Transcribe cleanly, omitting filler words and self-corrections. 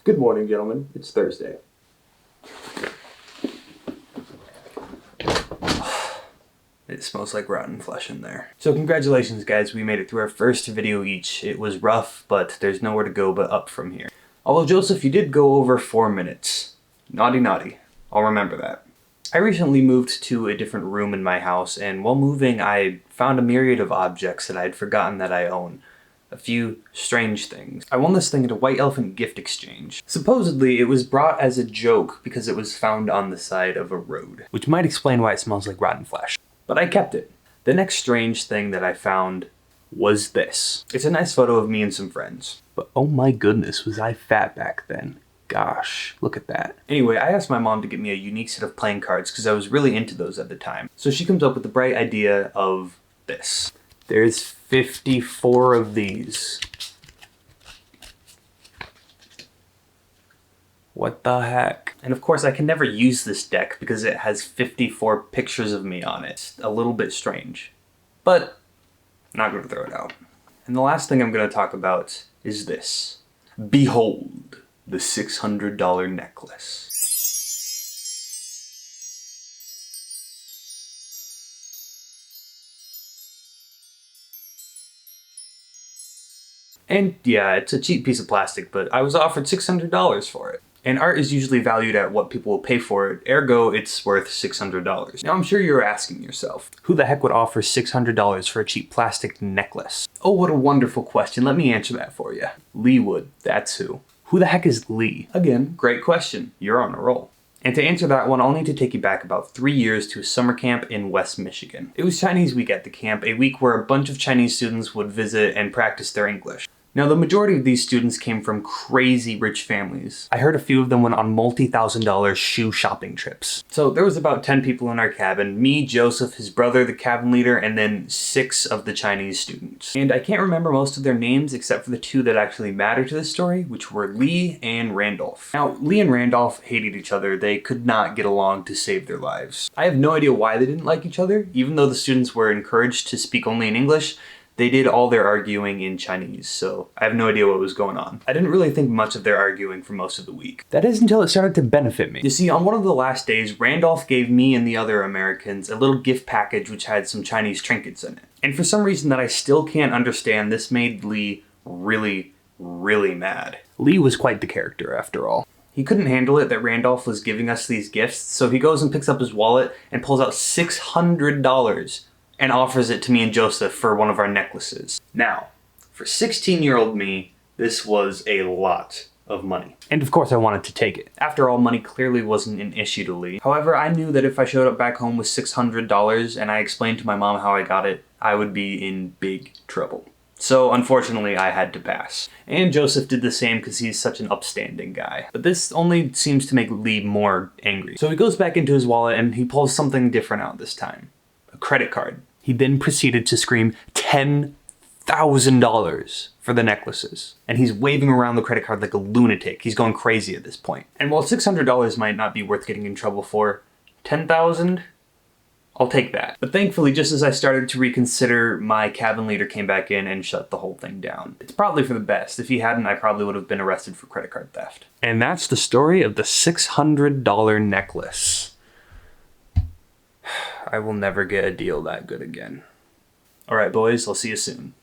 Good morning, gentlemen. It's Thursday. It smells like rotten flesh in there. So congratulations, guys. We made it through our first video each. It was rough, but there's nowhere to go but up from here. Although, Joseph, you did go over 4 minutes. Naughty, naughty. I'll remember that. I recently moved to a different room in my house, and while moving, I found a myriad of objects that I had forgotten that I own. A few strange things. I won this thing at a White Elephant gift exchange. Supposedly, it was brought as a joke because it was found on the side of a road, which might explain why it smells like rotten flesh. But I kept it. The next strange thing that I found was this. It's a nice photo of me and some friends. But oh my goodness, was I fat back then. Gosh, look at that. Anyway, I asked my mom to get me a unique set of playing cards because I was really into those at the time. So she comes up with the bright idea of this. There's 54 of these. What the heck? And of course I can never use this deck because it has 54 pictures of me on it. It's a little bit strange, but I'm not going to throw it out. And the last thing I'm going to talk about is this. Behold, the $600 necklace. And yeah, it's a cheap piece of plastic, but I was offered $600 for it. And art is usually valued at what people will pay for it, ergo it's worth $600. Now I'm sure you're asking yourself, who the heck would offer $600 for a cheap plastic necklace? Oh, what a wonderful question. Let me answer that for you. Lee would, that's who. Who the heck is Lee? Again, great question. You're on a roll. And to answer that one, I'll need to take you back about 3 years to a summer camp in West Michigan. It was Chinese week at the camp, a week where a bunch of Chinese students would visit and practice their English. Now, the majority of these students came from crazy rich families. I heard a few of them went on multi-$1,000 shoe shopping trips. So there was about 10 people in our cabin, me, Joseph, his brother, the cabin leader, and then 6 of the Chinese students. And I can't remember most of their names except for the 2 that actually matter to this story, which were Lee and Randolph. Now, Lee and Randolph hated each other. They could not get along to save their lives. I have no idea why they didn't like each other. Even though the students were encouraged to speak only in English, they did all their arguing in Chinese, so I have no idea what was going on. I didn't really think much of their arguing for most of the week. That is until it started to benefit me. You see, on one of the last days, Randolph gave me and the other Americans a little gift package which had some Chinese trinkets in it. And for some reason that I still can't understand, this made Lee really, really mad. Lee was quite the character, after all. He couldn't handle it that Randolph was giving us these gifts, so he goes and picks up his wallet and pulls out $600 and offers it to me and Joseph for one of our necklaces. Now, for 16-year-old me, this was a lot of money. And of course I wanted to take it. After all, money clearly wasn't an issue to Lee. However, I knew that if I showed up back home with $600 and I explained to my mom how I got it, I would be in big trouble. So unfortunately, I had to pass. And Joseph did the same because he's such an upstanding guy. But this only seems to make Lee more angry. So he goes back into his wallet and he pulls something different out this time. A credit card. He then proceeded to scream $10,000 for the necklaces. And he's waving around the credit card like a lunatic. He's going crazy at this point. And while $600 might not be worth getting in trouble for, $10,000? I'll take that. But thankfully, just as I started to reconsider, my cabin leader came back in and shut the whole thing down. It's probably for the best. If he hadn't, I probably would have been arrested for credit card theft. And that's the story of the $600 necklace. I will never get a deal that good again. Alright boys, I'll see you soon.